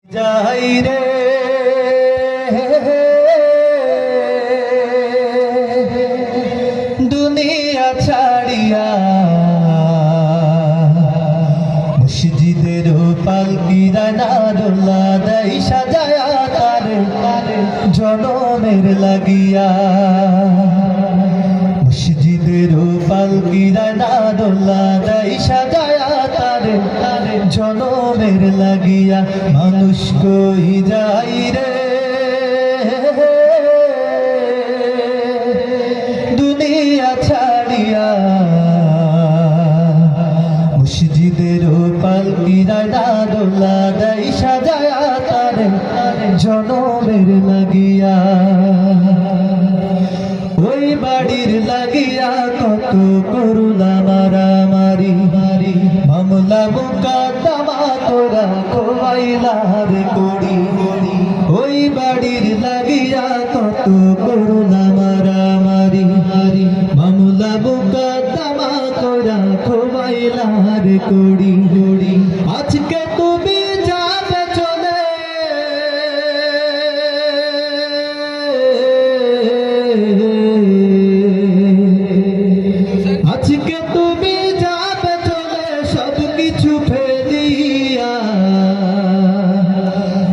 যাই রে দুনিয়া ছাড়িয়া মসজিদের পালকিরা না দোলা দেয় সাজায়া তারে জনমের লাগিয়া মসজিদের পালকিরা না দোলা দেয় সাজায়া তারে জনমের লাগিয়া মানুষ কই যাই রে দুনিয়া ছাড়িয়া মসজিদের পালকিরা না দোলা দেয় সাজায়া তারে জনমের লাগিয়া ওই বাড়ির লাগিয়া কত করুণা মারামারি মামলা মুকদ্দমা তোরা খোয়াইলা রে করি ওই বাড়ির লাগিয়া কত করুণা মারামারি মামলা মুকদ্দমা তোরা খোয়াইলা রে করি আজকে তুমি যাবে চলে আজকে তুমি যাবে চলে সব কিছু ফেলিয়া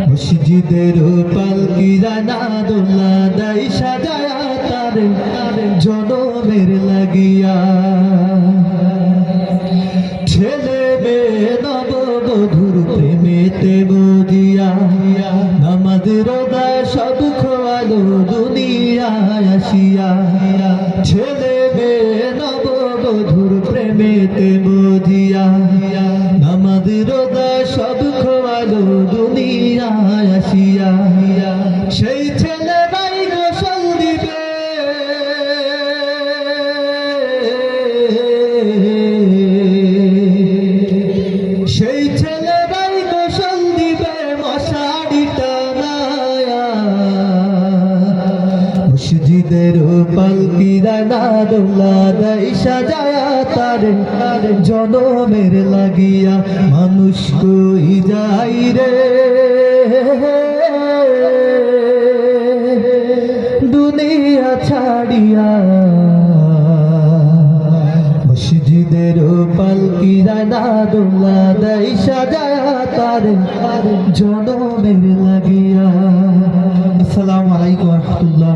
মসজিদের পালকিরা না দোলা দেয় সাজায়া তারে জনমের লাগিয়া ছেলে মেয়ে নববধূর প্রেমেতে বদিয়া নামাজ রোজা সব খোয়ালো দুনিয়ায় আসিয়া ছেলে মেয়ে নববধূর প্রেমেতে বদিয়া নামাজ রোজা সব খোয়ালো দুনিয়ায় আসিয়া সেই ছেলেরাই গোসল দিবে সেই ছেলেরাই গোসল দিবে মশারি টানায়া মসজিদের পালকিরা না দোলা দেয় সাজায়া তারে জনমের লাগিয়া মানুষ কই যাই রে দুনিয়া ছাড়িয়া মসজিদের পালকিরা না দোলা দেয় সাজায়া তারে জনমের লাগিয়া। আসসালামু আলাইকুম ওয়া রাহমাতুল্লাহ।